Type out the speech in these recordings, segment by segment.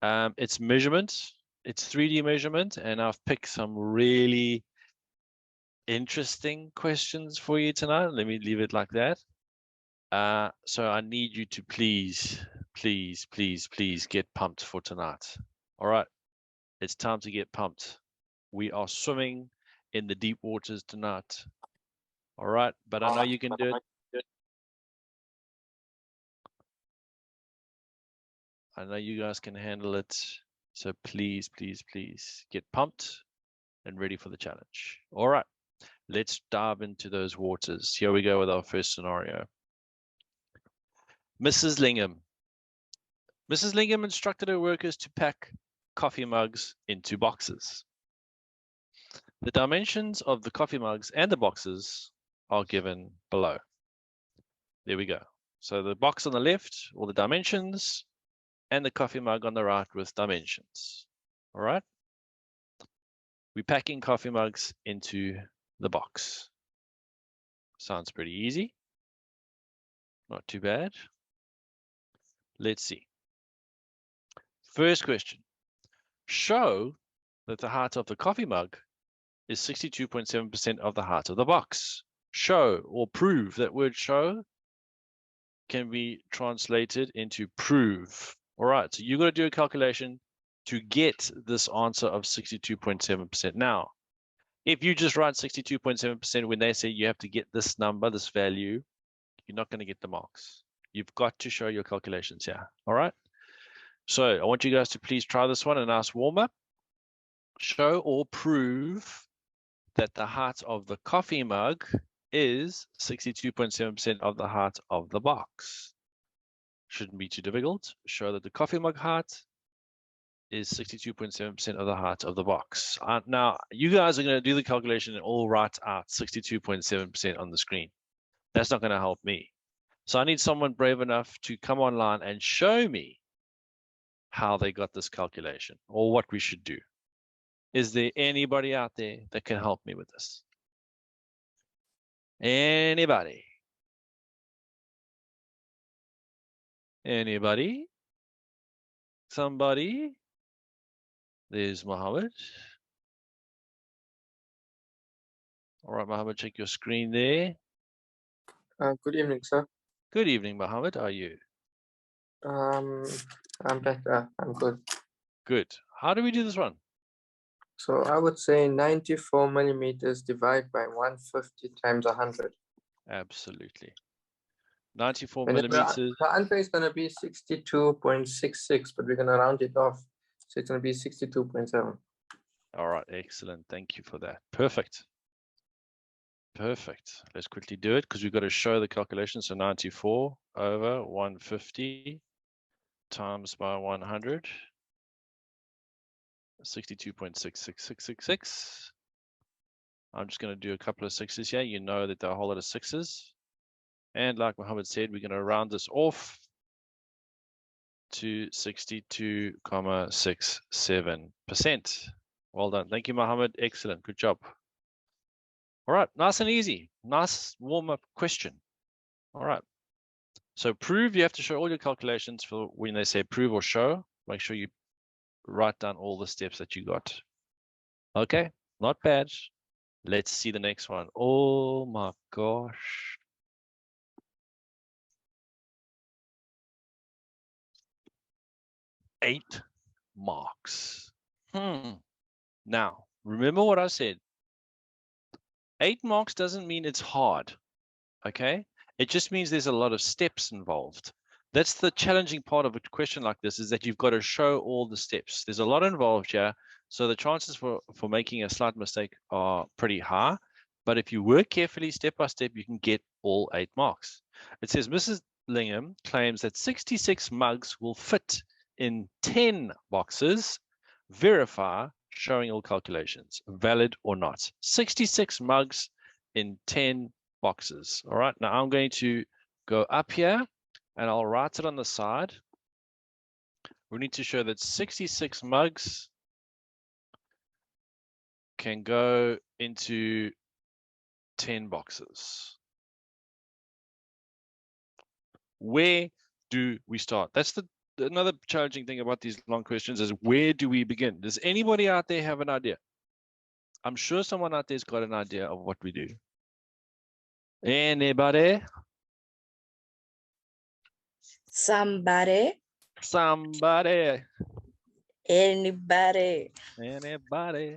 It's measurement. It's 3D measurement, and I've picked some really interesting questions for you tonight. Let me leave it like that. So I need you to please, please, please, please get pumped for tonight. All right. It's time to get pumped. We are swimming in the deep waters tonight. All right. But I know you can do it. I know you guys can handle it. So please, please, please get pumped and ready for the challenge. All right. Let's dive into those waters. Here we go with our first scenario. Mrs. Lingham. Mrs. Lingham instructed her workers to pack coffee mugs into boxes. The dimensions of the coffee mugs and the boxes are given below. There we go. So the box on the left, all the dimensions, and the coffee mug on the right with dimensions. All right. We're packing coffee mugs into the box. Sounds pretty easy. Not too bad. Let's see. First question. Show that the height of the coffee mug is 62.7% of the height of the box. Show or prove. That word show can be translated into prove. All right, so you got to do a calculation to get this answer of 62.7%. Now, if you just write 62.7% when they say you have to get this number, this value, you're not going to get the marks. You've got to show your calculations here. All right. So I want you guys to please try this one, a nice warm up. Show or prove that the height of the coffee mug is 62.7% of the height of the box. Shouldn't be too difficult. Show that the coffee mug height is 62.7% of the height of the box. Now, you guys are going to do the calculation and all write out 62.7% on the screen. That's not going to help me. So I need someone brave enough to come online and show me how they got this calculation or what we should do. Is there anybody out there that can help me with this? Anybody? Anybody? Somebody? There's Mohammed. All right, Mohammed, check your screen there. Good evening, sir. Good evening, Mohammed. How are you? I'm better. I'm good. Good. How do we do this one? So I would say 94 millimeters divided by 150 times 100. Absolutely. 94 And millimeters. the answer is going to be 62.66, but we're going to round it off. So it's going to be 62.7. All right. Excellent. Thank you for that. Perfect. Perfect. Let's quickly do it because we've got to show the calculation. So 94 over 150 times by 100. 62.66666. I'm just going to do a couple of sixes here. You know that there are a whole lot of sixes. And like Mohammed said, we're going to round this off to 62.67%. Well done. Thank you, Mohammed. Excellent. Good job. All right. Nice and easy. Nice warm-up question. All right. So prove, you have to show all your calculations for when they say prove or show. Make sure you write down all the steps that you got. Okay. Not bad. Let's see the next one. Oh my gosh. Eight marks. Now, remember what I said. 8 marks doesn't mean it's hard. Okay? It just means there's a lot of steps involved. That's the challenging part of a question like this, is that you've got to show all the steps. There's a lot involved here. So the chances for making a slight mistake are pretty high. But if you work carefully, step by step, you can get all 8 marks. It says Mrs. Lingham claims that 66 mugs will fit in 10 boxes. Verify, showing all calculations, valid or not. 66 mugs in 10 boxes. All right, now I'm going to go up here and I'll write it on the side. We need to show that 66 mugs can go into 10 boxes. Where do we start? That's the another challenging thing about these long questions is where do we begin? Does anybody out there have an idea? I'm sure someone out there's got an idea of what we do. Anybody? Somebody, Somebody? anybody. Anybody?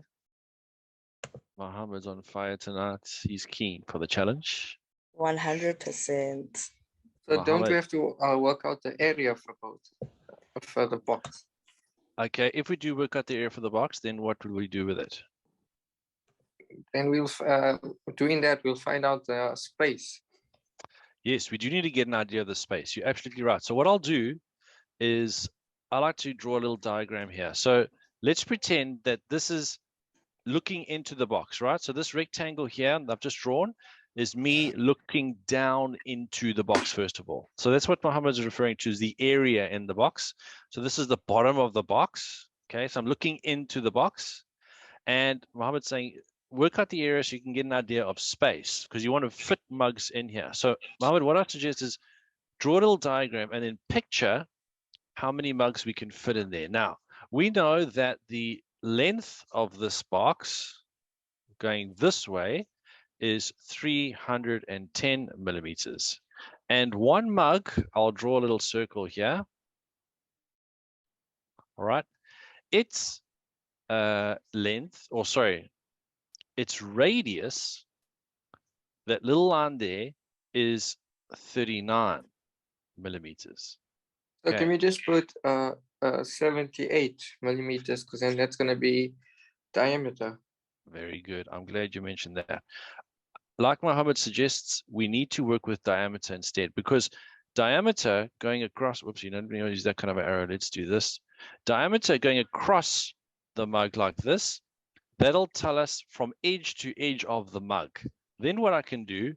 Mohammed's on fire tonight. He's keen for the challenge. 100%. So don't Mohammed. we have to work out the area for both, for the box? Okay, if we do work out the area for the box, then what will we do with it? Then we'll, doing that, we'll find out the space. Yes, we do need to get an idea of the space. You're absolutely right. So what I'll do is I like to draw a little diagram here. So let's pretend that this is looking into the box, right? So this rectangle here that I've just drawn is me looking down into the box, first of all. So that's what Mohammed is referring to, is the area in the box. So this is the bottom of the box. Okay, so I'm looking into the box. And Mohammed's saying, work out the area so you can get an idea of space, because you want to fit mugs in here. So Mohammed, what I suggest is draw a little diagram and then picture how many mugs we can fit in there. Now, we know that the length of this box going this way is 310 millimeters. And one mug, I'll draw a little circle here. All right. Its length, or sorry, its radius, that little line there, is 39 millimeters. So Okay. can we just put 78 millimeters, because then that's going to be diameter. Very good. I'm glad you mentioned that. Like Mohammed suggests, we need to work with diameter instead, because diameter going across, whoops, you don't use that kind of an arrow. Let's do this. Diameter going across the mug like this, that'll tell us from edge to edge of the mug. Then what I can do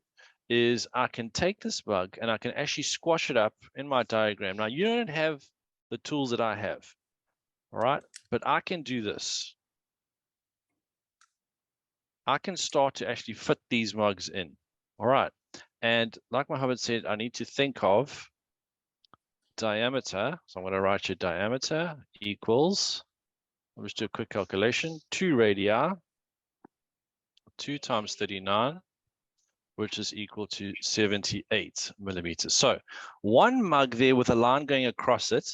is I can take this mug and I can actually squash it up in my diagram. Now, you don't have the tools that I have, all right? But I can do this. I can start to actually fit these mugs in, all right? And like Mohammed said, I need to think of diameter. So I'm going to write your diameter equals, I'll just do a quick calculation, 2 radii, 2 times 39, which is equal to 78 millimeters. So one mug there with a line going across it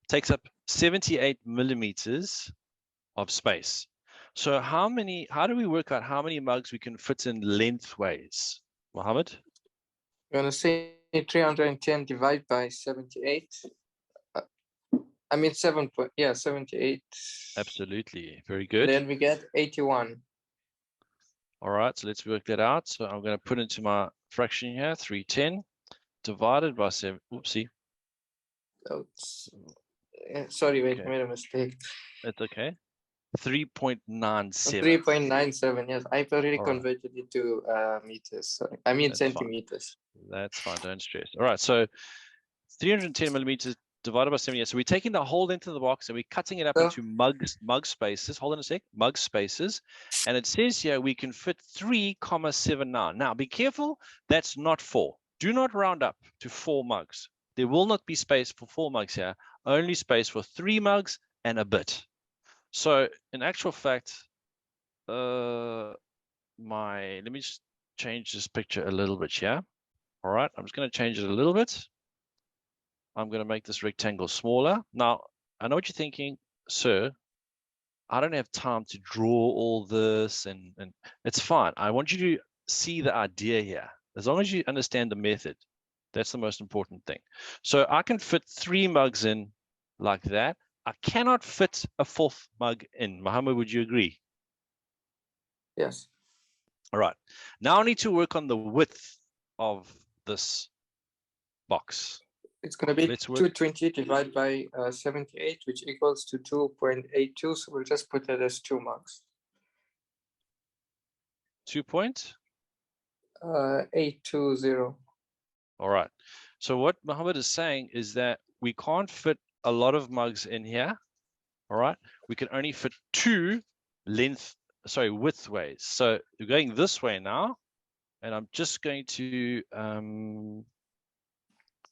takes up 78 millimeters of space. So how do we work out how many mugs we can fit in lengthways? Mohammed? We're going to say 310 divided by 78. I mean 78. Absolutely. Very good. Then we get 81. All right, so let's work that out. So I'm going to put into my fraction here, 310 divided by 7. Oopsie. So sorry, wait, Okay. I made a mistake. That's okay. 3.97. 3.97, yes. I've already All right. converted it to meters. Sorry. I mean That's fine. centimeters. That's fine, don't stress. All right, so 310 millimeters divided by 78. So we're taking the whole length of the box and we're cutting it up So- into mug spaces. Hold on a sec. Mug spaces. And it says here we can fit 3,79. Now, be careful. That's not 4. Do not round up to 4 mugs. There will not be space for 4 mugs here. Only space for 3 mugs and a bit. So, in actual fact, let me just change this picture a little bit here. All right, I'm just going to change it a little bit. I'm going to make this rectangle smaller. Now, I know what you're thinking, sir. I don't have time to draw all this, and it's fine. I want you to see the idea here. As long as you understand the method, that's the most important thing. So I can fit 3 mugs in like that. I cannot fit a 4th mug in. Mohammed, would you agree? Yes. All right. Now I need to work on the width of this box. It's going to be Let's work. 220 divided by 78, which equals to 2.82. So we'll just put that as 2 mugs. 820. All right. So what Mohammed is saying is that we can't fit a lot of mugs in here. All right. We can only fit 2 width ways. So we're going this way now. And I'm just going to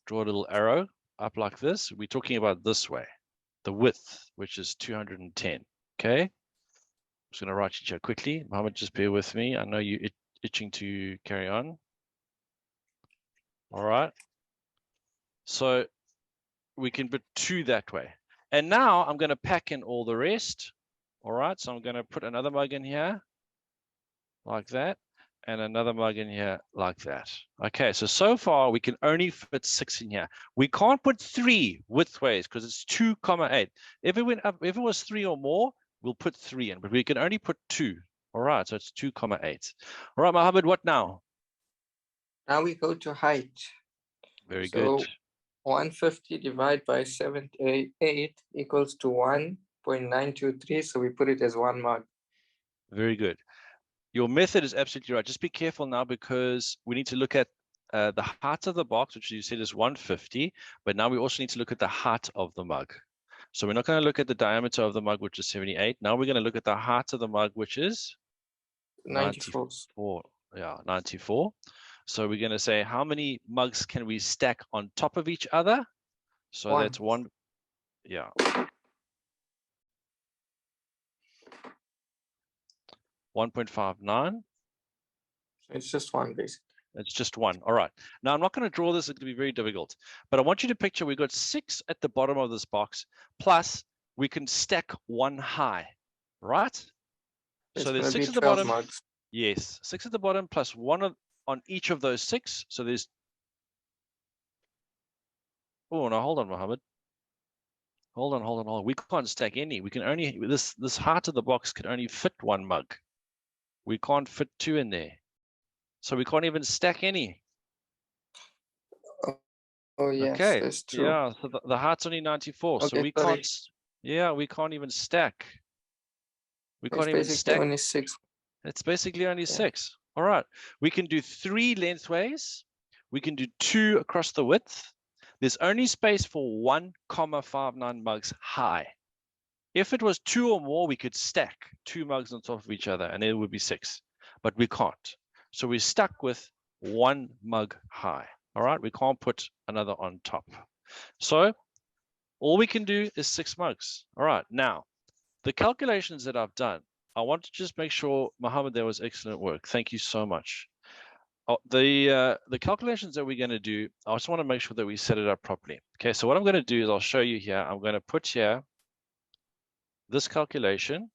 draw a little arrow. up like this, we're talking about this way, the width, which is 210. Okay. I'm just going to write it here quickly. Mohammed, just bear with me. I know you're itching to carry on. All right. So we can put 2 that way. And now I'm going to pack in all the rest. All right. So I'm going to put another mug in here like that. And another mug in here like that. Okay, so far we can only fit 6 in here. We can't put 3 widthways because it's 2,8. If it went up, if it was 3 or more, we'll put 3 in, but we can only put 2. All right, so it's 2,8. All right, Mohammed, what now? Now we go to height. Very So good. 150 divided by 78 equals to 1.923. So we put it as 1 mug. Very good. Your method is absolutely right. Just be careful now because we need to look at the height of the box, which you said is 150, but now we also need to look at the height of the mug. So we're not going to look at the diameter of the mug, which is 78. Now we're going to look at the height of the mug, which is 94. 94. Yeah, 94. So we're going to say how many mugs can we stack on top of each other? So One. that's 1. Yeah. 1.59. It's just 1 basically. It's just 1. All right. Now, I'm not going to draw this. It's going to be very difficult. But I want you to picture we've got 6 at the bottom of this box, plus we can stack 1 high, right? It's So there's going to be 6 at the 12 bottom. mugs. Yes, 6 at the bottom plus 1 on each of those 6. So there's... Oh, no, hold on, Mohammed. Hold on. We can't stack any. We can only... This height of the box can only fit 1 mug. We can't fit 2 in there. So we can't even stack any. Oh, yes, Okay. that's true. Yeah, so the height's only 94. So Okay, we sorry. can't... Yeah, we can't even stack. We It's can't even basically stack. only 6. It's basically only 6. All right. We can do 3 lengthways. We can do 2 across the width. There's only space for 1,59 mugs high. If it was 2 or more, we could stack 2 mugs on top of each other and it would be 6. But we can't. So we're stuck with 1 mug high. All right. We can't put another on top. So all we can do is 6 mugs. All right. Now, the calculations that I've done, I want to just make sure, Mohammed, that was excellent work. Thank you so much. The calculations that we're going to do, I just want to make sure that we set it up properly. Okay, so what I'm going to do is I'll show you here. I'm going to put here this calculation,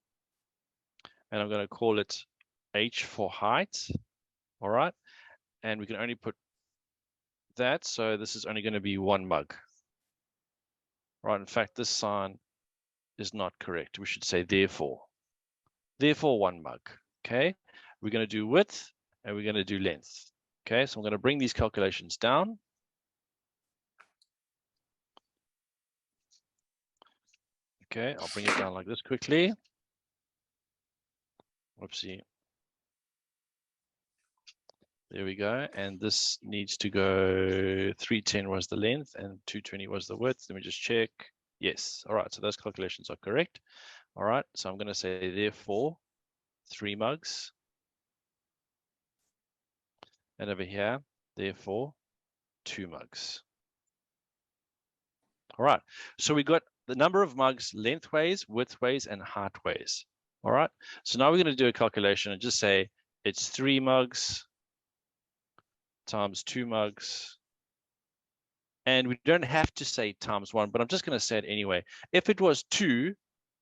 and I'm going to call it H for height. All right, and we can only put that, so this is only going to be 1 mug. Right, in fact, this sign is not correct. We should say therefore 1 mug. Okay, we're going to do width and we're going to do length. Okay, so I'm going to bring these calculations down. Okay, I'll bring it down like this quickly. Whoopsie. There we go. And this needs to go 310 was the length and 220 was the width. Let me just check. Yes. All right. So those calculations are correct. All right. So I'm going to say therefore 3 mugs. And over here, therefore 2 mugs. All right. So we got the number of mugs lengthways, widthways, and heightways. All right. So now we're going to do a calculation and just say it's 3 mugs times 2 mugs. And we don't have to say times 1, but I'm just going to say it anyway. If it was 2,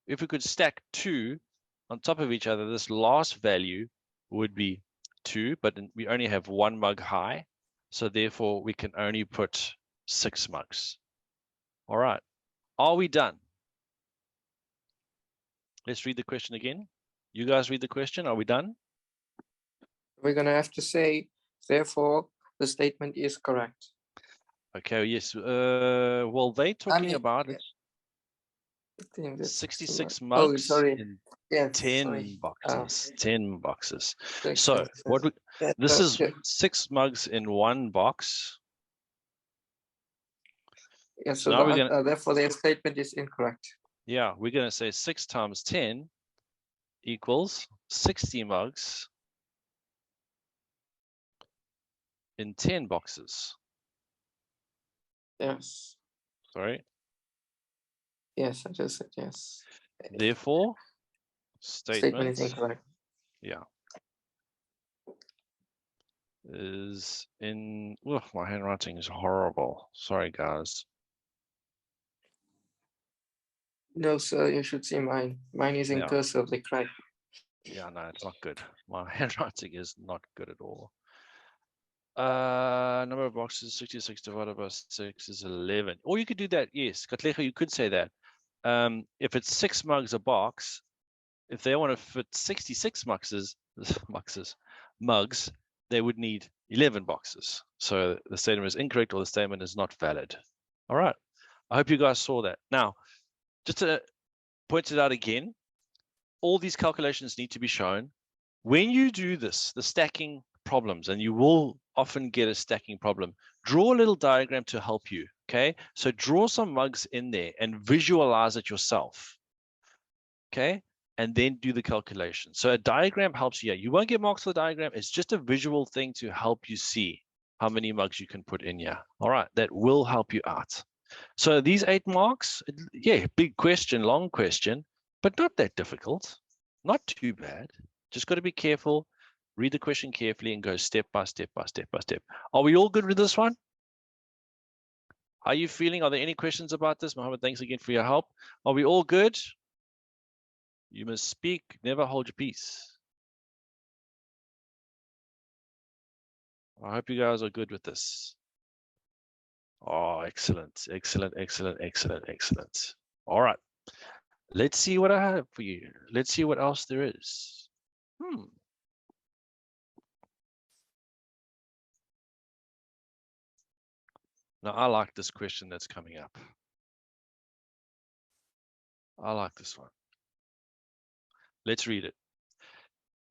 if we could stack 2 on top of each other, this last value would be 2, but we only have 1 mug high. So therefore, we can only put 6 mugs. All right. Are we done? Let's read the question again. You guys read the question. Are we done? We're going to have to say, therefore, the statement is correct. Okay, yes. Well, they're talking about I think that's 66 Oh, mugs sorry. in Yes, 10 sorry. boxes. 10 boxes. Six, So six, what we, yes, this is okay. 6 mugs in 1 box. Yeah, So so now we're gonna therefore the statement is incorrect. yeah, we're gonna say 6 times 10 equals 60 mugs in 10 boxes. Yes. Sorry. Yes, I just said yes. Therefore, Statement is statement, incorrect. yeah, is in. Oh, my handwriting is horrible. Sorry, guys. No, sir, you should see mine. Mine is in Yeah. cursive, like right. Yeah, no, it's not good. My handwriting is not good at all. Number of boxes, 66 divided by 6 is 11. Or you could do that, yes. Katlecha, you could say that. If it's 6 mugs a box, if they want to fit 66 mugs, they would need 11 boxes. So the statement is incorrect or the statement is not valid. All right. I hope you guys saw that. Now, just to point it out again, all these calculations need to be shown. When you do this, the stacking problems, and you will often get a stacking problem, draw a little diagram to help you, okay? So draw some mugs in there and visualize it yourself, okay? And then do the calculation. So a diagram helps you. You won't get marks for the diagram. It's just a visual thing to help you see how many mugs you can put in here. All right, that will help you out. So these 8 marks, yeah, big question, long question, but not that difficult. Not too bad. Just got to be careful, read the question carefully, and go step by step by step by step. Are we all good with this one? How are you feeling? Are there any questions about this? Mohammed, thanks again for your help. Are we all good? You must speak, never hold your peace. I hope you guys are good with this. Oh, excellent, excellent, excellent, excellent, excellent. All right. Let's see what I have for you. Let's see what else there is. Now, I like this question that's coming up. I like this one. Let's read it.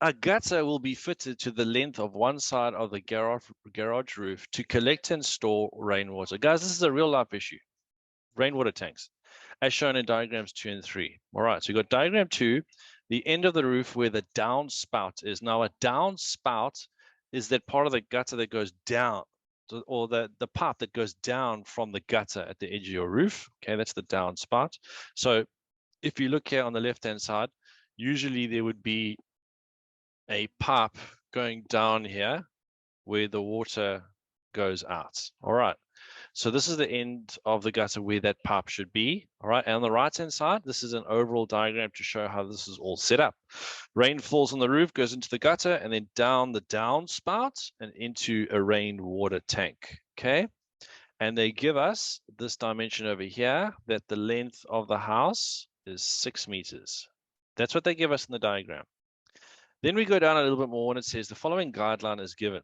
A gutter will be fitted to the length of one side of the garage roof to collect and store rainwater. Guys, this is a real life issue. Rainwater tanks, as shown in diagrams 2 and 3. All right, so you've got diagram 2, the end of the roof where the downspout is. Now, a downspout is that part of the gutter that goes down, or the pipe that goes down from the gutter at the edge of your roof. Okay, that's the downspout. So if you look here on the left-hand side, usually there would be a pipe going down here where the water goes out. All right. So this is the end of the gutter where that pipe should be. All right. And on the right-hand side, this is an overall diagram to show how this is all set up. Rain falls on the roof, goes into the gutter, and then down the downspout and into a rainwater tank. Okay. And they give us this dimension over here, that the length of the house is 6 meters. That's what they give us in the diagram. Then we go down a little bit more and it says the following guideline is given.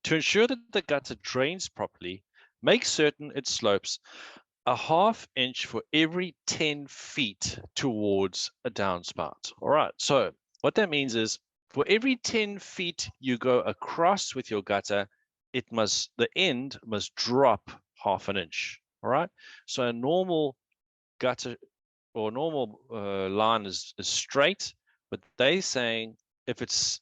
To ensure that the gutter drains properly, make certain it slopes a ½ inch for every 10 feet towards a downspout. All right, so what that means is for every 10 feet you go across with your gutter, the end must drop ½ inch. All right, so a normal gutter or normal line is straight, but they're saying if it's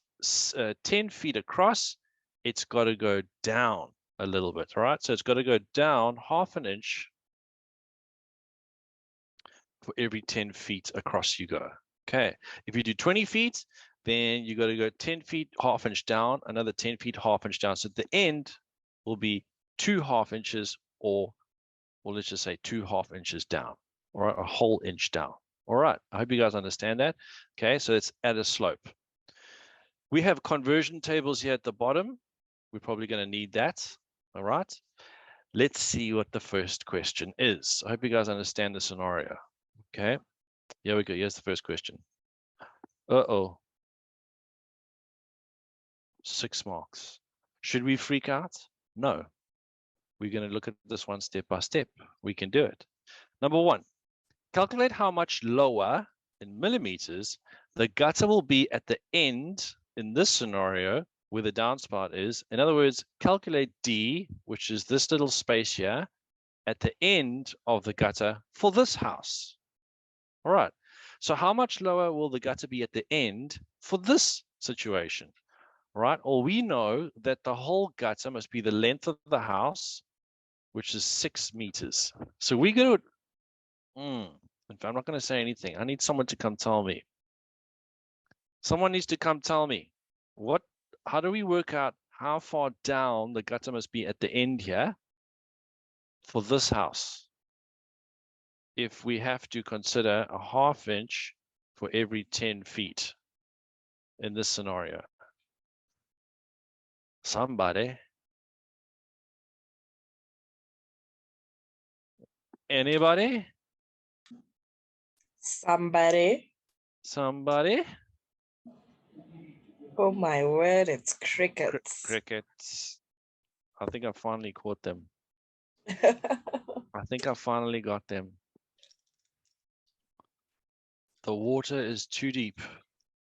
10 feet across, it's got to go down a little bit, all right? So it's got to go down ½ inch for every 10 feet across you go. Okay, if you do 20 feet, then you got to go 10 feet, ½ inch down, another 10 feet, ½ inch down. So the end will be 2 ½ inches, or let's just say 2 ½ inches down, all right, a whole inch down. All right, I hope you guys understand that. Okay, so it's at a slope. We have conversion tables here at the bottom. We're probably going to need that. All right. Let's see what the first question is. I hope you guys understand the scenario. Okay. Here we go. Here's the first question. Uh-oh. 6 marks. Should we freak out? No. We're going to look at this one step by step. We can do it. Number 1, calculate how much lower in millimeters the gutter will be at the end in this scenario where the downspout is. In other words, calculate D, which is this little space here, at the end of the gutter for this house. All right. So how much lower will the gutter be at the end for this situation? All right. Well, we know that the whole gutter must be the length of the house which is 6 meters. So we go to, if I'm not going to say anything, I need someone to come tell me. Someone needs to come tell me how do we work out how far down the gutter must be at the end here for this house if we have to consider a 1/2 inch for every 10 feet in this scenario? Somebody? Anybody? Somebody. Somebody? Oh my word, it's crickets. Crickets. I think I finally caught them. I think I finally got them. The water is too deep.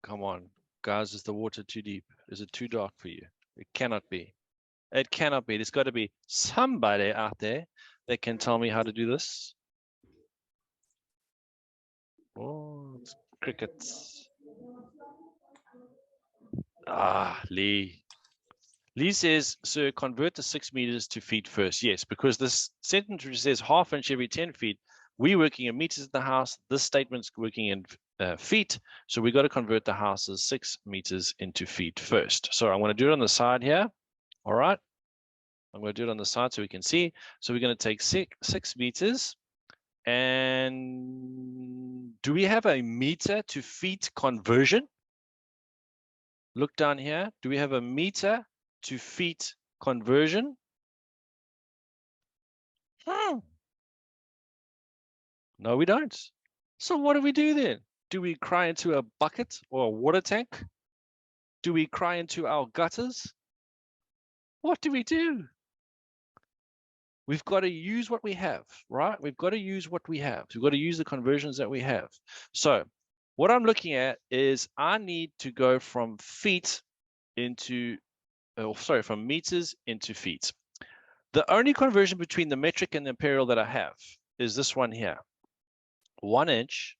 Come on, guys, is the water too deep? Is it too dark for you? It cannot be. It cannot be. There's got to be somebody out there that can tell me how to do this. Oh, it's crickets. Ah, Lee. Lee says, sir, convert the 6 meters to feet first. Yes, because this sentence which says 1/2 inch every 10 feet, we're working in meters in the house. This statement's working in feet. So we got to convert the house's 6 meters into feet first. So I'm going to do it on the side here. All right. I'm going to do it on the side so we can see. So we're going to take 6 meters. And do we have a meter to feet conversion? Look down here. Do we have a meter to feet conversion? No, we don't. So what do we do then? Do we cry into a bucket or a water tank? Do we cry into our gutters? What do we do? We've got to use what we have, right? We've got to use what we have. We've got to use the conversions that we have. So what I'm looking at is I need to go from feet into, from meters into feet. The only conversion between the metric and the imperial that I have is this one here. 1 inch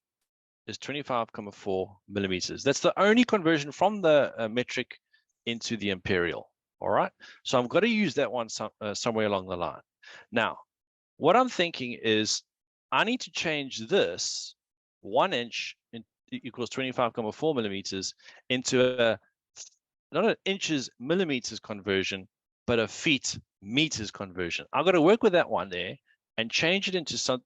is 25,4 millimeters. That's the only conversion from the metric into the imperial. All right. So I've got to use that one somewhere along the line. Now, what I'm thinking is I need to change this 1 inch equals 25,4 millimeters into a, not an inches millimeters conversion, but a feet meters conversion. I've got to work with that one there and change it into some.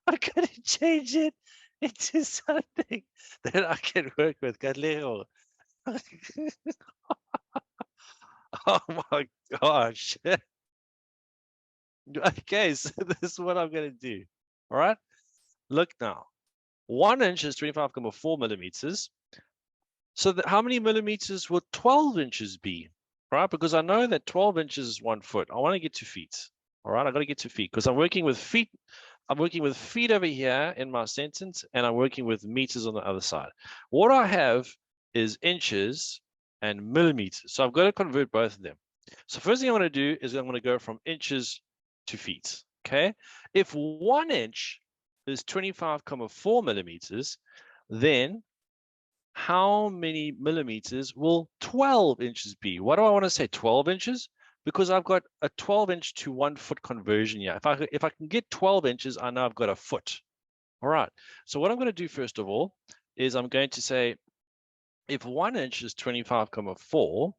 I gotta change it into something that I can work with. Galileo. Oh my gosh. Okay, so this is what I'm gonna do. All right. Look now. 1 inch is 25,4 millimeters. So how many millimeters will 12 inches be? Right? Because I know that 12 inches is 1 foot. I want to get to feet. All right, I got to get to feet because I'm working with feet. I'm working with feet over here in my sentence, and I'm working with meters on the other side. What I have is inches and millimeters. So I've got to convert both of them. So first thing I want to do is I'm going to go from inches to feet. Okay. If 1 inch is 25,4 millimeters, then how many millimeters will 12 inches be? What do I want to say? 12 inches? Because I've got a 12 inch to 1 foot conversion here. If I can get 12 inches, I know I've got a foot. All right. So what I'm going to do first of all is I'm going to say if 1 inch is 25,4,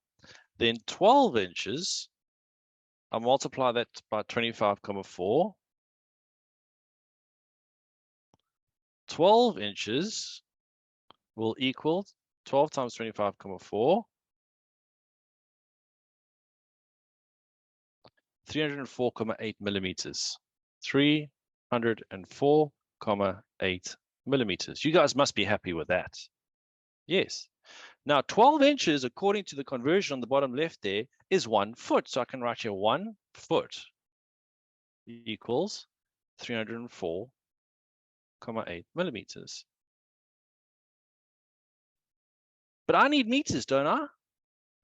then 12 inches, I'll multiply that by 25,4. 12 inches will equal 12 times 25,4. 304,8 millimeters. 304,8 millimeters. You guys must be happy with that. Yes. Now, 12 inches, according to the conversion on the bottom left there, is 1 foot. So I can write here 1 foot equals 304,8 millimeters. But I need meters, don't I?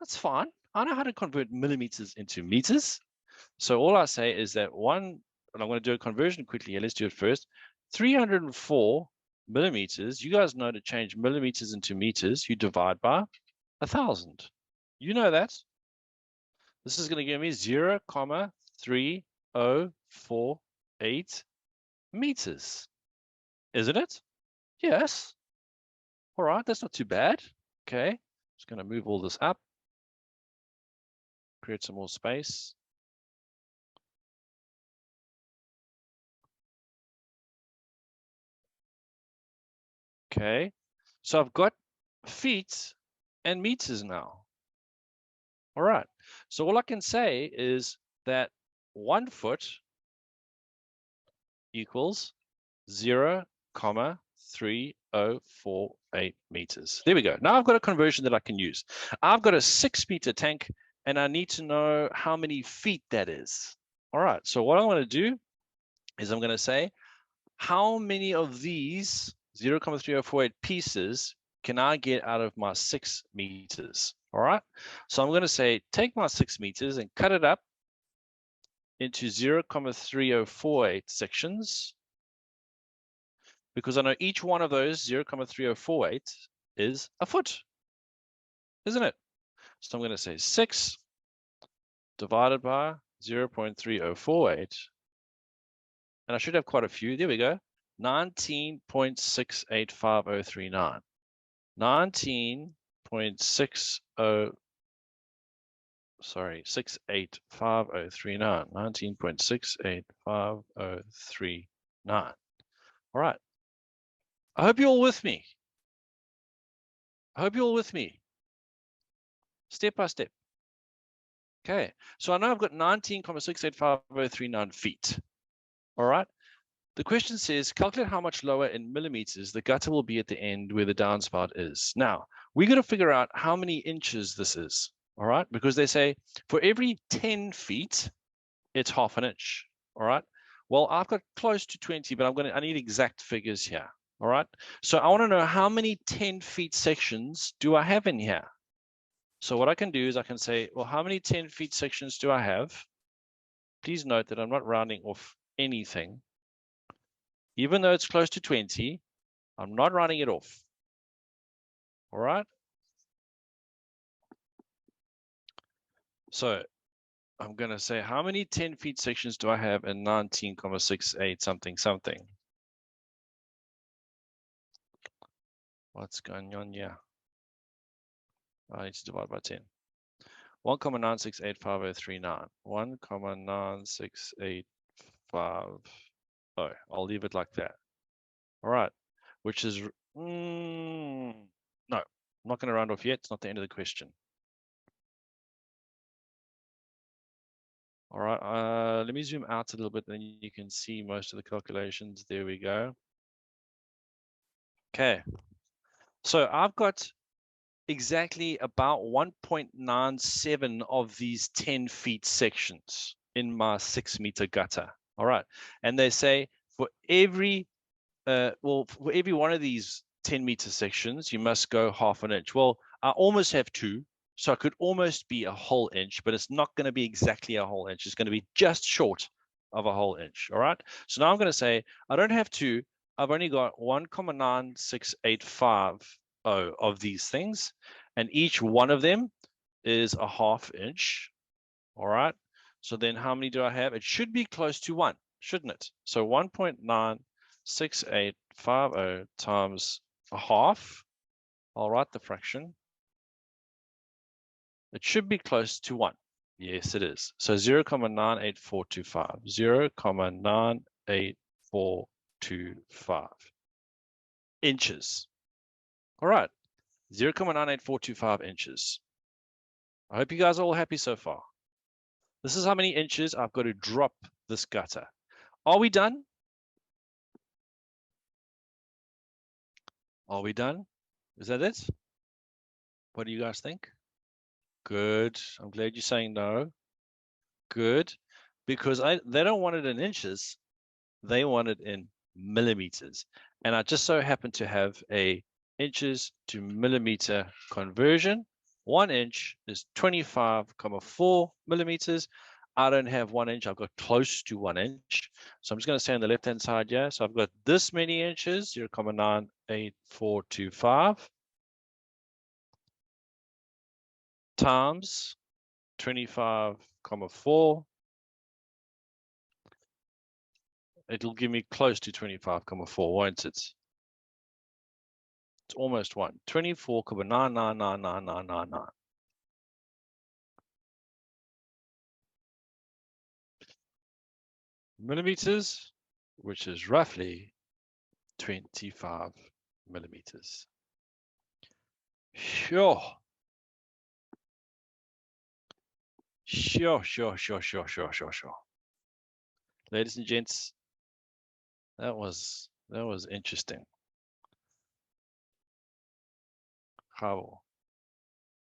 That's fine. I know how to convert millimeters into meters. So all I say is that and I'm going to do a conversion quickly here. Let's do it first. 304 millimeters. You guys know to change millimeters into meters, you divide by 1,000. You know that. This is going to give me 0,3048 meters. Isn't it? Yes. All right, that's not too bad. Okay, just going to move all this up. Create some more space. Okay, so I've got feet and meters now. All right, so all I can say is that 1 foot equals 0,3048 meters. There we go. Now I've got a conversion that I can use. I've got a 6-meter tank and I need to know how many feet that is. All right, so what I want to do is I'm going to say, how many of these 0,3048 pieces can I get out of my 6 meters? All right, so I'm going to say, take my 6 meters and cut it up into 0,3048 sections, because I know each one of those 0,3048 is a foot, isn't it? So I'm going to say 6 divided by 0.3048, and I should have quite a few. There we go. 19.685039. 19.60, sorry, 685039. 19.685039. All right. I hope you're all with me. I hope you're all with me. Step by step. Okay, so I know I've got 19.685039 feet. All right. The question says, calculate how much lower in millimeters the gutter will be at the end where the downspout is. Now, we got to figure out how many inches this is. All right, because they say for every 10 feet, it's half an inch. All right. Well, I've got close to 20, but I need exact figures here. All right. So I want to know how many 10 feet sections do I have in here? So what I can do is I can say, well, how many 10 feet sections do I have? Please note that I'm not rounding off anything. Even though it's close to 20, I'm not rounding it off. All right. So I'm going to say, how many 10 feet sections do I have in 19.68 something something? What's going on here? I need to divide by 10. 1,9685039. 1,96850. I'll leave it like that. All right. Which is, no, I'm not going to round off yet. It's not the end of the question. All right, let me zoom out a little bit, then you can see most of the calculations. There we go. Okay, so I've got exactly about 1.97 of these 10 feet sections in my 6-meter gutter. All right, and they say for every for every one of these 10-meter sections, you must go half an inch. Well, I almost have 2. So it could almost be a whole inch, but it's not going to be exactly a whole inch. It's going to be just short of a whole inch. All right. So now I'm going to say, I don't have 2. I've only got 1,96850 of these things. And each one of them is a half inch. All right. So then how many do I have? It should be close to 1, shouldn't it? So 1.96850 times a half. I'll write the fraction. It should be close to 1. Yes, it is. So 0,98425. 0,98425 inches. All right. 0,98425 inches. I hope you guys are all happy so far. This is how many inches I've got to drop this gutter. Are we done? Are we done? Is that it? What do you guys think? Good. I'm glad you're saying no. Good. Because they don't want it in inches. They want it in millimeters. And I just so happen to have a inches to millimeter conversion. 1 inch is 25,4 millimeters. I don't have 1 inch. I've got close to 1 inch. So I'm just going to say on the left-hand side here. So I've got this many inches, 0,98425 times 25,4. It'll give me close to 25,4, won't it? It's almost 1. 24,9999999. Millimeters, which is roughly 25 millimeters. Sure. Sure. Ladies and gents, that was interesting. How?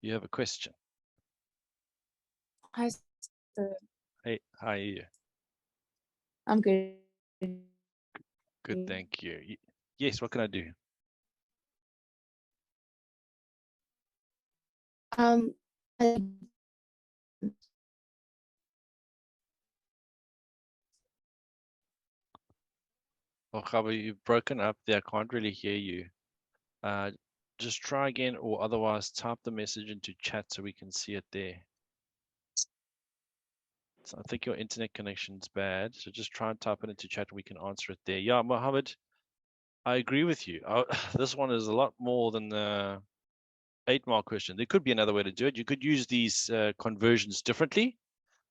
You have a question? Hi, sir. Hey, how are you? I'm good. Good, thank you. Yes, what can I do? Um, I- Oh, Khaba, you've broken up there. I can't really hear you. Just try again, or otherwise type the message into chat so we can see it there. So I think your internet connection's bad, so just try and type it into chat and we can answer it there. Yeah, Mohammed, I agree with you. This one is a lot more than the 8-mark question. There could be another way to do it. You could use these conversions differently.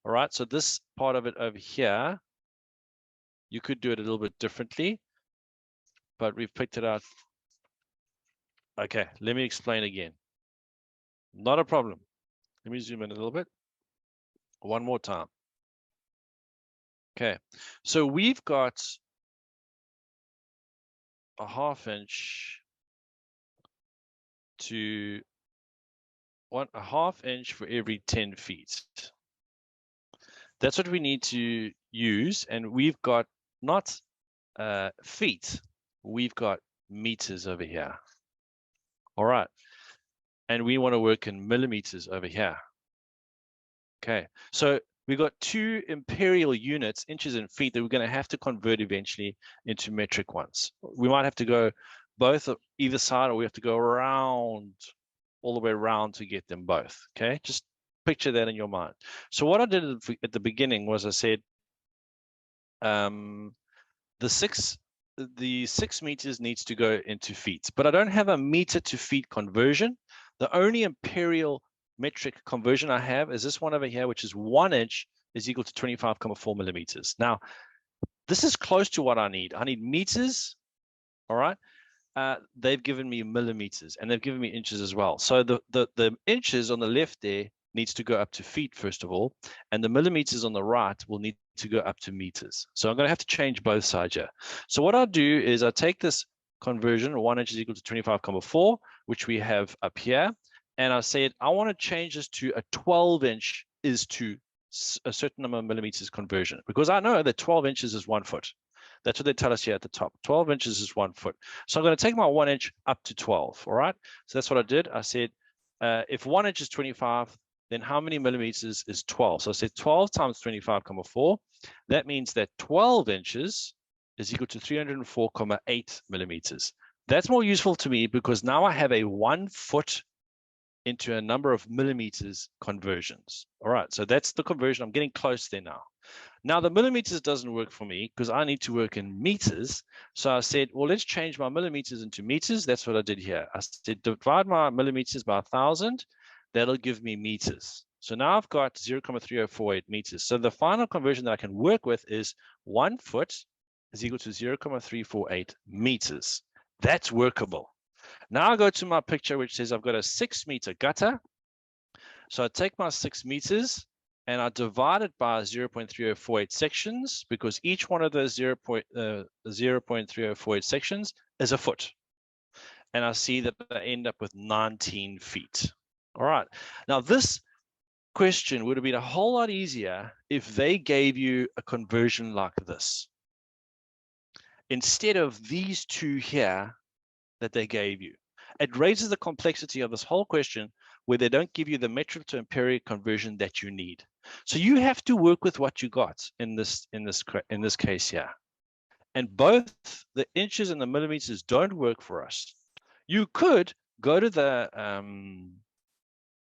All right, so this part of it over here, you could do it a little bit differently, but we've picked it out. Okay, let me explain again. Not a problem. Let me zoom in a little bit. One more time. Okay, so we've got a 1/2 inch to a 1/2 inch for every 10 feet. That's what we need to use, and we've got not feet, we've got meters over here. All right, and we want to work in millimeters over here. Okay, so we've got 2 imperial units, inches and feet, that we're going to have to convert eventually into metric ones. We might have to go both either side, or we have to go around, all the way around to get them both. Okay, just picture that in your mind. So what I did at the beginning was I said, the 6 meters needs to go into feet, but I don't have a meter to feet conversion. The only imperial metric conversion I have is this one over here, which is 1 inch is equal to 25,4 millimeters. Now, this is close to what I need. I need meters. All right. They've given me millimeters, and they've given me inches as well. So the inches on the left there needs to go up to feet, first of all, and the millimeters on the right will need to go up to meters. So I'm going to have to change both sides here. So what I'll do is I take this conversion, 1 inch is equal to 25,4, which we have up here, and I said I want to change this to a 12 inch is to a certain number of millimeters conversion, because I know that 12 inches is 1 foot. That's what they tell us here at the top. 12 inches is 1 foot. So I'm going to take my 1 inch up to 12. All right. So that's what I did. I said, if 1 inch is 25, then how many millimeters is 12? So I said 12 times 25,4. That means that 12 inches is equal to 304,8 millimeters. That's more useful to me because now I have a 1 foot into a number of millimeters conversions. All right. So that's the conversion. I'm getting close there now. Now, the millimeters doesn't work for me because I need to work in meters. So I said, well, let's change my millimeters into meters. That's what I did here. I said, divide my millimeters by 1,000. That'll give me meters. So now I've got 0,3048 meters. So the final conversion that I can work with is 1 foot is equal to 0,348 meters. That's workable. Now I go to my picture, which says I've got a 6 meter gutter. So I take my 6 meters and I divide it by 0.3048 sections, because each one of those 0.3048 sections is a foot. And I see that I end up with 19 feet. All right. Now, this question would have been a whole lot easier if they gave you a conversion like this, instead of these two here that they gave you. It raises the complexity of this whole question where they don't give you the metric to imperial conversion that you need. So you have to work with what you got in this case here. And both the inches and the millimeters don't work for us. You could go to the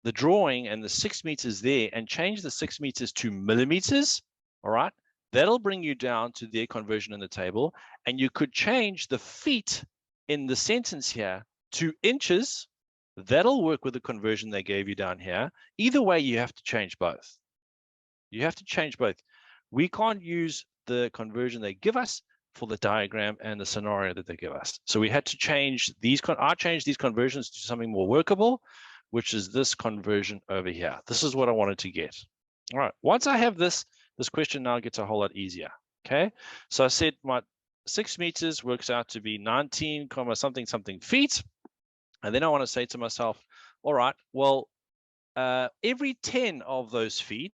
the drawing and the 6 meters there and change the 6 meters to millimeters, all right, that'll bring you down to their conversion in the table. And you could change the feet in the sentence here to inches. That'll work with the conversion they gave you down here. Either way, you have to change both. You have to change both. We can't use the conversion they give us for the diagram and the scenario that they give us. So we had to change these. I changed these conversions to something more workable, which is this conversion over here. This is what I wanted to get. All right. Once I have this, this question now gets a whole lot easier. Okay. So I said my 6 meters works out to be 19, something something feet. And then I want to say to myself, all right, well, every 10 of those feet,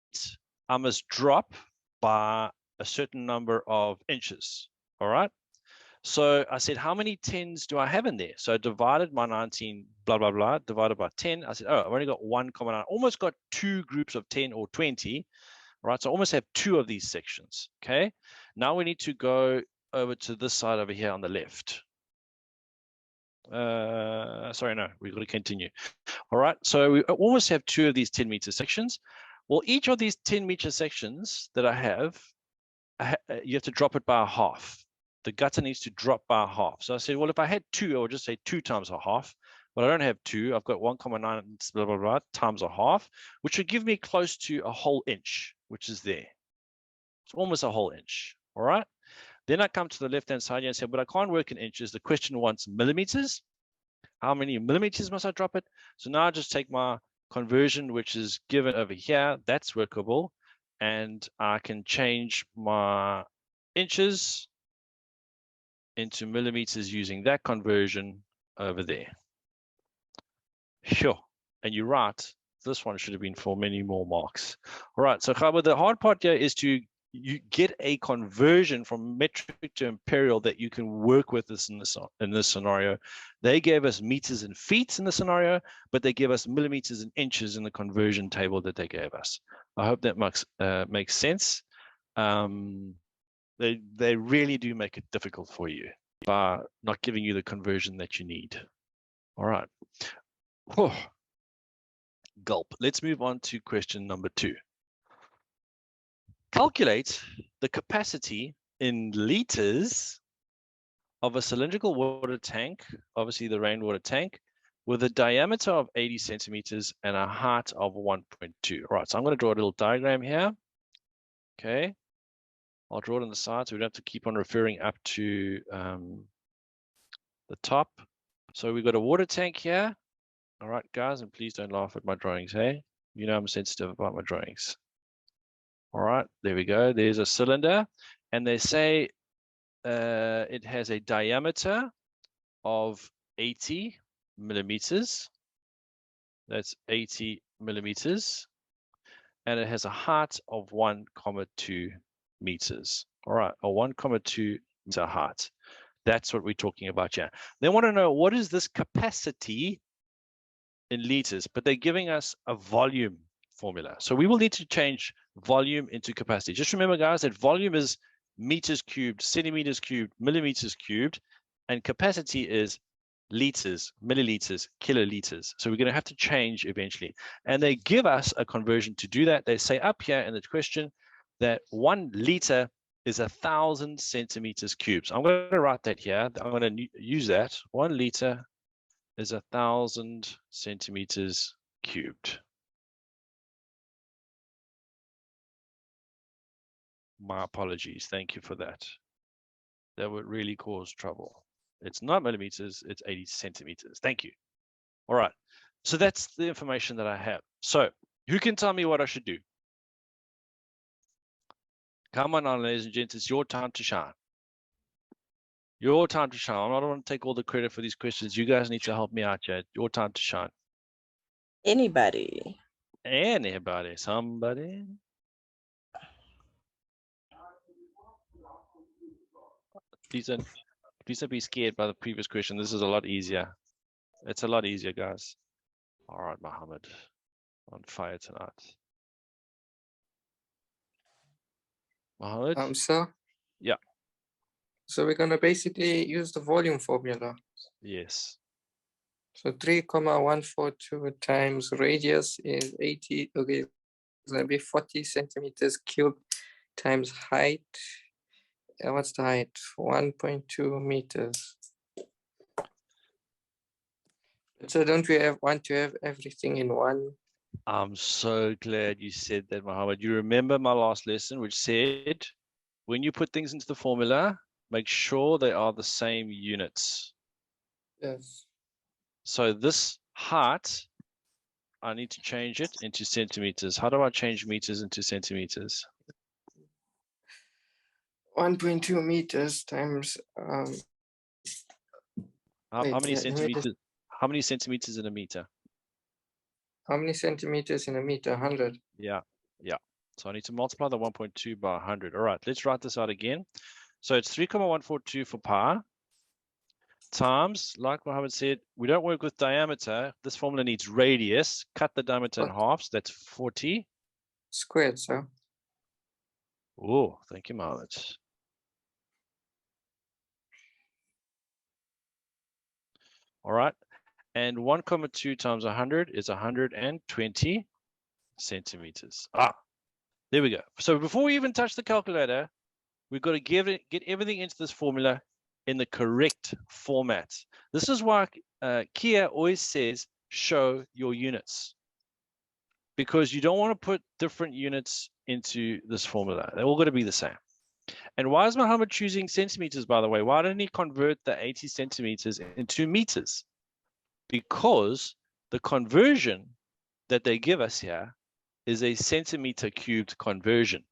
I must drop by a certain number of inches. All right. So I said, how many 10s do I have in there? So I divided my 19, blah, blah, blah, divided by 10. I said, oh, I've only got 1,9. Almost got 2 groups of 10 or 20. All right. So I almost have 2 of these sections. Okay. Now we need to go over to this side over here on the left. Sorry, no, we've got to continue. All right. So we almost have 2 of these 10-meter sections. Well, each of these 10-meter sections that I have, you have to drop it by a half. The gutter needs to drop by a half. So I said, well, if I had 2, I would just say 2 times a half. But I don't have 2. I've got 1,9 blah, blah, blah, times a half, which would give me close to a whole inch, which is there. It's almost a whole inch. All right. Then I come to the left-hand side here and say, but I can't work in inches. The question wants millimeters. How many millimeters must I drop it? So now I just take my conversion, which is given over here. That's workable. And I can change my inches into millimeters using that conversion over there. Sure. And you're right. This one should have been for many more marks. All right. So the hard part here is to get a conversion from metric to imperial that you can work with this in this scenario. They gave us meters and feet in the scenario, but they give us millimeters and inches in the conversion table that they gave us. I hope that makes sense. They really do make it difficult for you by not giving you the conversion that you need. All right. Oh, gulp. Let's move on to question number 2. Calculate the capacity in liters of a cylindrical water tank, obviously the rainwater tank, with a diameter of 80 centimeters and a height of 1.2. All right, so I'm going to draw a little diagram here. Okay, I'll draw it on the side so we don't have to keep on referring up to the top. So we've got a water tank here. All right, guys, and please don't laugh at my drawings, hey? You know I'm sensitive about my drawings. All right, there we go. There's a cylinder, and they say it has a diameter of 80 millimeters. That's 80 millimeters. And it has a height of 1,2 meters. All right, a 1,2 meter height. That's what we're talking about here. They want to know, what is this capacity in liters? But they're giving us a volume formula. So we will need to change volume into capacity. Just remember, guys, that volume is meters cubed, centimeters cubed, millimeters cubed, and capacity is liters, milliliters, kiloliters. So we're going to have to change eventually. And they give us a conversion to do that. They say up here in the question that 1 liter is 1,000 centimeters cubed. So I'm going to write that here. I'm going to use that. 1 liter is 1,000 centimeters cubed. My apologies. Thank you for that. That would really cause trouble. It's not millimeters, it's 80 centimeters. Thank you. All right. So that's the information that I have. So who can tell me what I should do? Come on, ladies and gents. It's your time to shine. Your time to shine. I'm not going to take all the credit for these questions. You guys need to help me out, Chad. Your time to shine. Anybody. Anybody, somebody. Please don't be scared by the previous question. This is a lot easier. It's a lot easier, guys. All right, Mohammed. On fire tonight. Mohammed? So Yeah. So we're gonna basically use the volume formula. Yes. So 3,142 times radius is 80. Okay, so that'll be 40 centimeters cubed times height. What's the height? 1.2 meters. So don't we want to have everything in one? I'm so glad you said that, Mohammed. You remember my last lesson, which said when you put things into the formula, make sure they are the same units. Yes. So this height, I need to change it into centimeters. How do I change meters into centimeters? 1.2 meters times How wait, many yeah, centimeters? How many centimeters in a meter? how many centimeters in a meter? 100. Yeah. So I need to multiply the 1.2 by 100. All right, let's write this out again. So it's 3,142 for pi times, like Mohammed said, we don't work with diameter. This formula needs radius. Cut the diameter in half. So that's 40. Squared, so Oh, thank you, Mohammed. All right. And 1,2 times 100 is 120 centimeters. There we go. So before we even touch the calculator, we've got to get everything into this formula in the correct format. This is why Kia always says, show your units. Because you don't want to put different units into this formula. They're all going to be the same. And why is Muhammad choosing centimeters, by the way? Why didn't he convert the 80 centimeters into meters? Because the conversion that they give us here is a centimeter cubed conversion.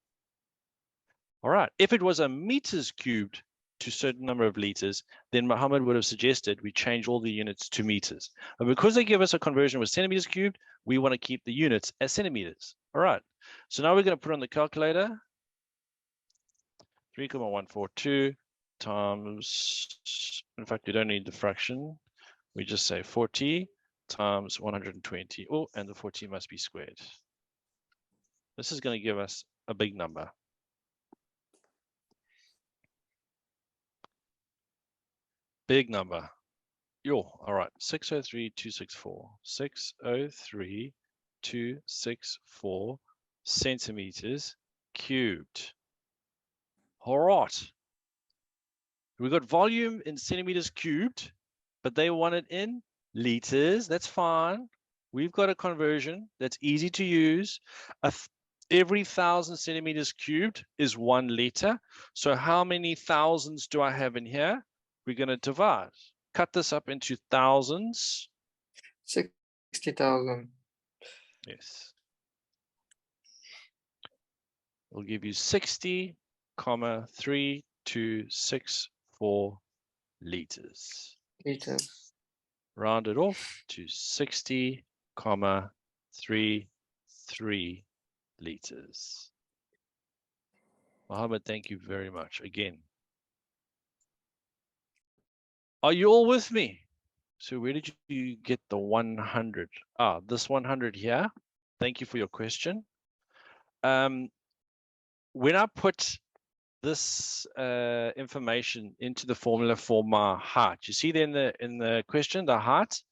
All right. If it was a meters cubed to a certain number of liters, then Muhammad would have suggested we change all the units to meters. But because they give us a conversion with centimeters cubed, we want to keep the units as centimeters. All right. So now we're going to put on the calculator 3,142 times, in fact, we don't need the fraction. We just say 40 times 120. Oh, and the 40 must be squared. This is going to give us a big number. Big number. Yo, all right. 603,264. 603,264 centimeters cubed. All right. We got volume in centimeters cubed, but they want it in liters. That's fine. We've got a conversion that's easy to use. Every 1,000 centimeters cubed is 1 liter. So how many thousands do I have in here? We're going to divide. Cut this up into thousands. 60,000. Yes. We'll give you 60,3264 liters. Liters. Round it off to 60,33 liters. Mohammed, thank you very much again. Are you all with me? So where did you get the 100? This 100 here. Thank you for your question. When I put this information into the formula for my height, you see there in the question, the height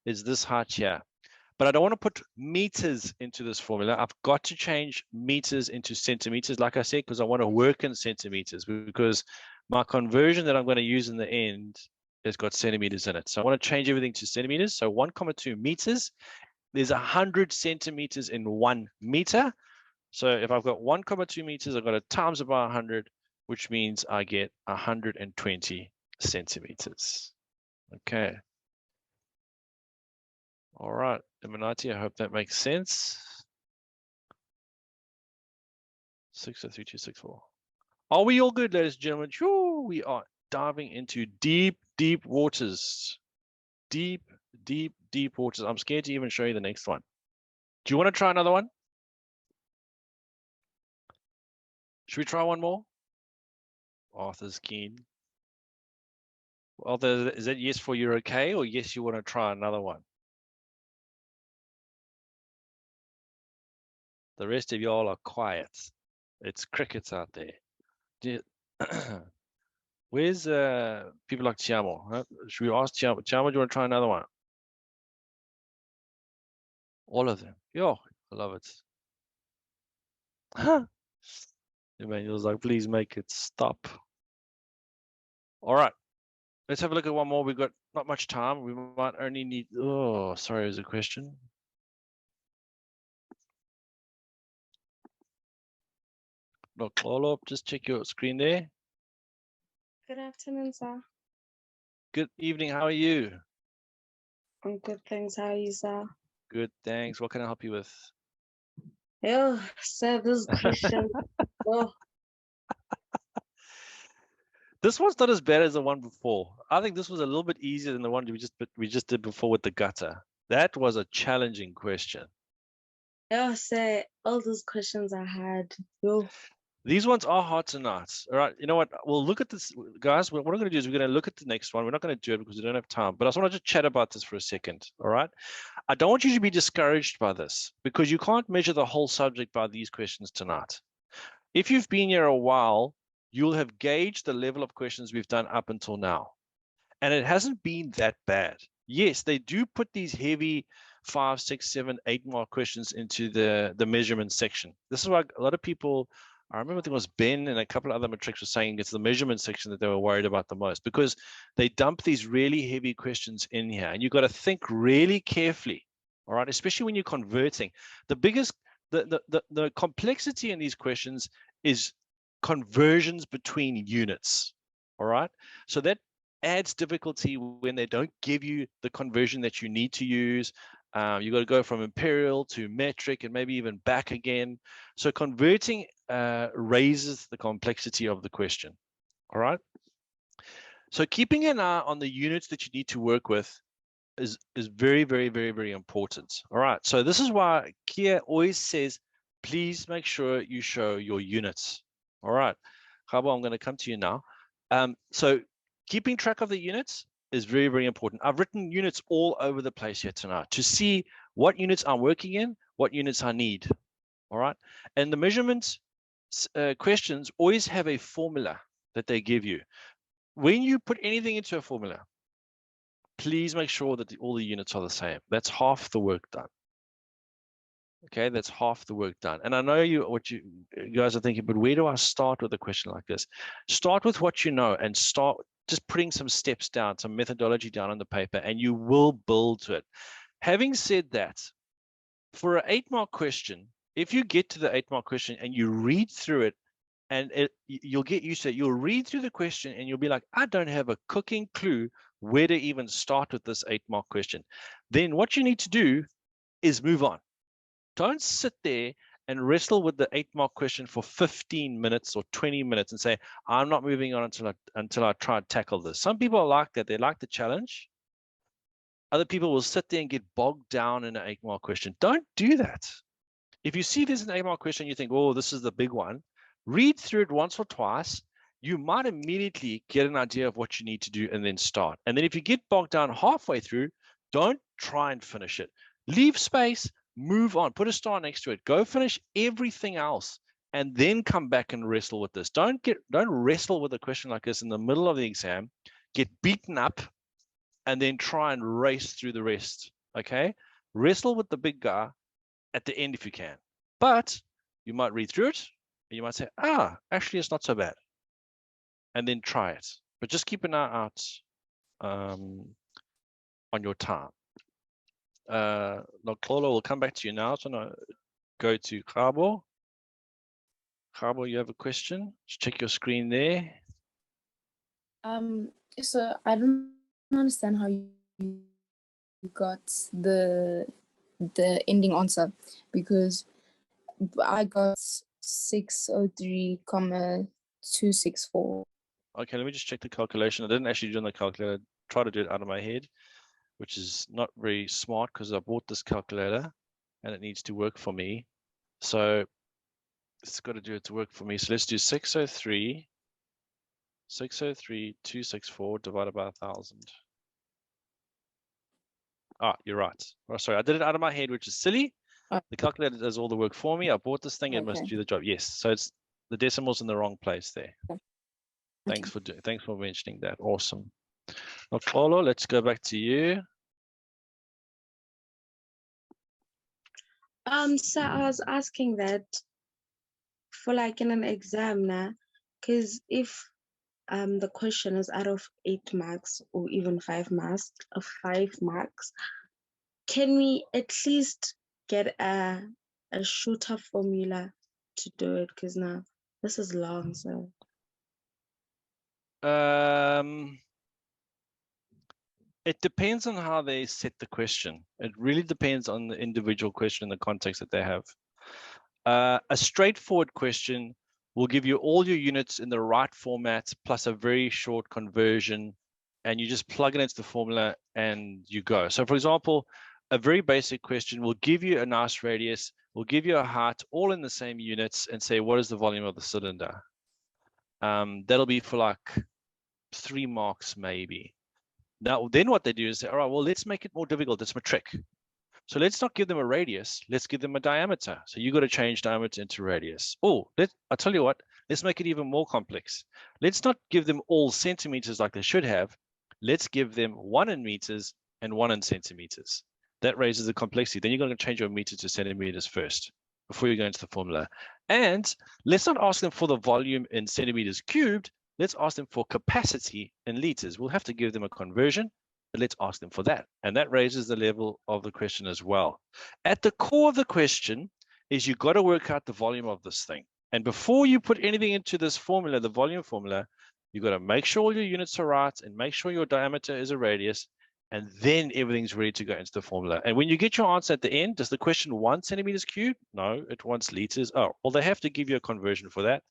is this height here. But I don't want to put meters into this formula. I've got to change meters into centimeters, like I said, because I want to work in centimeters, because my conversion that I'm going to use in the end has got centimeters in it. So I want to change everything to centimeters. So 1,2 meters, there's 100 centimeters in 1 meter. So if I've got 1,2 meters, I've got to times it by 100, which means I get 120 centimeters. Okay. All right, Emanati, I hope that makes sense. 603,264. Are we all good, ladies and gentlemen? Sure, we are diving into deep, deep waters. Deep, deep, deep waters. I'm scared to even show you the next one. Do you want to try another one? Should we try one more? Arthur's keen. Arthur, is that yes for you're okay, or yes you want to try another one? The rest of y'all are quiet. It's crickets out there. Where's people like Tiamo? Huh? Should we ask Tiamo? Tiamo, do you want to try another one? All of them. Yo, I love it. Emmanuel's like, please make it stop. All right. Let's have a look at one more. We've got not much time. We might only need, oh, sorry, there's a question. Look, Lolo, just check your screen there. Good afternoon, sir. Good evening. How are you? I'm good, thanks. How are you, sir? Good, thanks. What can I help you with? Yeah, sir, this question. Oh, This one's not as bad as the one before. I think this was a little bit easier than the one we just did before with the gutter. That was a challenging question. yeah, sir, all those questions I had. Yo, These ones are hard tonight. All right. You know what? We'll look at this, guys. What we're going to do is we're going to look at the next one. We're not going to do it because we don't have time. But I just want to just chat about this for a second. All right. I don't want you to be discouraged by this because you can't measure the whole subject by these questions tonight. If you've been here a while, you'll have gauged the level of questions we've done up until now. And it hasn't been that bad. Yes, they do put these heavy 5, 6, 7, 8 mark questions into the measurement section. This is why a lot of people, I remember it was Ben and a couple of other matrics were saying it's the measurement section that they were worried about the most because they dump these really heavy questions in here and you've got to think really carefully, all right, especially when you're converting. The biggest, the complexity in these questions is conversions between units, all right? So that adds difficulty when they don't give you the conversion that you need to use. You've got to go from imperial to metric and maybe even back again. So converting raises the complexity of the question. All right. So keeping an eye on the units that you need to work with is very, very, very, very important. All right. So this is why Kia always says, please make sure you show your units. All right. Khabo, I'm going to come to you now. So keeping track of the units is very, very important. I've written units all over the place here tonight to see what units I'm working in, what units I need. All right. And the measurements questions always have a formula that they give you. When you put anything into a formula, please make sure that all the units are the same. That's half the work done. Okay, that's half the work done. And I know what you guys are thinking, but where do I start with a question like this? Start with what you know and start just putting some steps down, some methodology down on the paper, and you will build to it. Having said that, for an 8-mark question, if you get to the 8-mark question and you read through it, and you'll get used to it, you'll read through the question and you'll be like, I don't have a cooking clue where to even start with this 8-mark question. Then what you need to do is move on. Don't sit there and wrestle with the 8-mark question for 15 minutes or 20 minutes and say, I'm not moving on until I try and tackle this. Some people are like that. They like the challenge. Other people will sit there and get bogged down in an 8-mark question. Don't do that. If you see there's an 8-mark question, you think, oh, this is the big one. Read through it once or twice. You might immediately get an idea of what you need to do and then start. And then if you get bogged down halfway through, don't try and finish it. Leave space, move on, put a star next to it. Go finish everything else and then come back and wrestle with this. Don't wrestle with a question like this in the middle of the exam, get beaten up, and then try and race through the rest. Okay? Wrestle with the big guy at the end if you can. But you might read through it and you might say, actually it's not so bad. And then try it. But just keep an eye out on your time. Nokolo will come back to you now. So I'm go to Khabo. Khabo, you have a question? Just check your screen there. So I don't understand how you got the ending answer because I got 603,264. Okay, let me just check the calculation. I didn't actually do it on the calculator. Try to do it out of my head, which is not very smart because I bought this calculator and it needs to work for me. So it's got to do it to work for me. So let's do 603,264 divided by 1,000. You're right. Oh, sorry, I did it out of my head, which is silly. The calculator does all the work for me. I bought this thing, it must do the job. Yes, so it's the decimal's in the wrong place there. Okay. Thanks for mentioning that. Awesome. Now, Paulo, let's go back to you. So I was asking that for like in an exam now, because if the question is out of 8 marks or even 5 marks, can we at least get a shorter formula to do it? Because now this is long, so It depends on how they set the question. It really depends on the individual question and the context that they have. A straightforward question will give you all your units in the right format plus a very short conversion, and you just plug it into the formula and you go. So for example, a very basic question will give you a nice radius, will give you a height, all in the same units, and say, what is the volume of the cylinder? That'll be for like 3 marks maybe. Now, then what they do is say, all right, well, let's make it more difficult. It's metric. So let's not give them a radius. Let's give them a diameter. So you got to change diameter into radius. Oh, I'll tell you what, let's make it even more complex. Let's not give them all centimeters like they should have. Let's give them 1 in meters and 1 in centimeters. That raises the complexity. Then you're going to change your meter to centimeters first before you go into the formula. And let's not ask them for the volume in centimeters cubed. Let's ask them for capacity in liters. We'll have to give them a conversion, but let's ask them for that. And that raises the level of the question as well. At the core of the question is you've got to work out the volume of this thing. And before you put anything into this formula, the volume formula, you've got to make sure all your units are right and make sure your diameter is a radius. And then everything's ready to go into the formula. And when you get your answer at the end, does the question want centimeters cubed? No, it wants liters. Oh, well, they have to give you a conversion for that.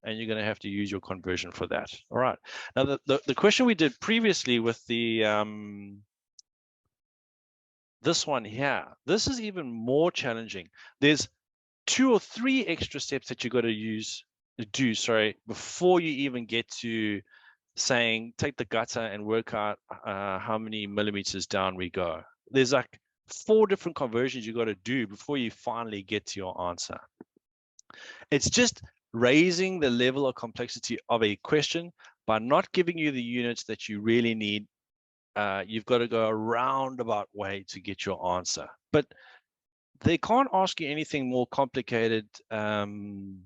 And you're going to have to use your conversion for that. All right. Now, the question we did previously with the this one here, this is even more challenging. There's 2 or 3 extra steps that you got to do, before you even get to saying take the gutter and work out how many millimeters down we go. There's like 4 different conversions you got to do before you finally get to your answer. It's just raising the level of complexity of a question by not giving you the units that you really need. You've got to go a roundabout way to get your answer. But they can't ask you anything more complicated than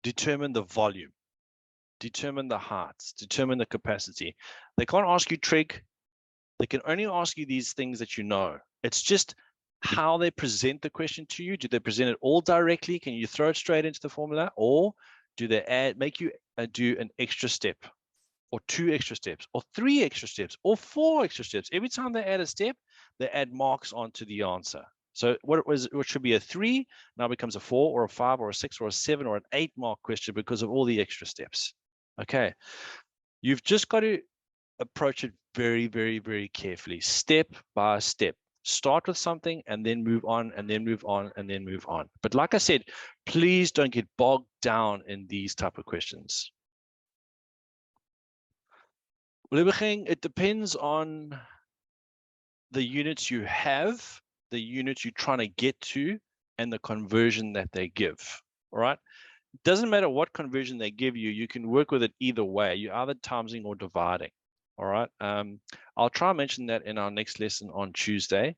determine the volume, determine the height, determine the capacity. They can't ask you trig. They can only ask you these things that you know. It's just how they present the question to you. Do they present it all directly? Can you throw it straight into the formula? Or do they make you do an extra step, or 2 extra steps, or 3 extra steps, or 4 extra steps? Every time they add a step, they add marks onto the answer. So what should be a 3 now becomes a 4 or a 5 or a 6 or a 7 or an 8 mark question because of all the extra steps. Okay. You've just got to approach it very, very, very carefully, step by step. Start with something and then move on and then move on and then move on. But like I said, please don't get bogged down in these type of questions. It depends on the units you have, the units you're trying to get to, and the conversion that they give. All right. It doesn't matter what conversion they give you, you can work with it either way. You're either timesing or dividing. All right. I'll try and mention that in our next lesson on Tuesday.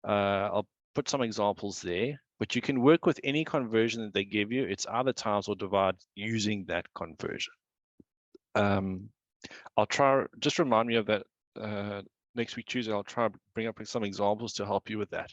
I'll put some examples there, but you can work with any conversion that they give you. It's either times or divide using that conversion. I'll try, just remind me of that next week, Tuesday. I'll try and bring up some examples to help you with that.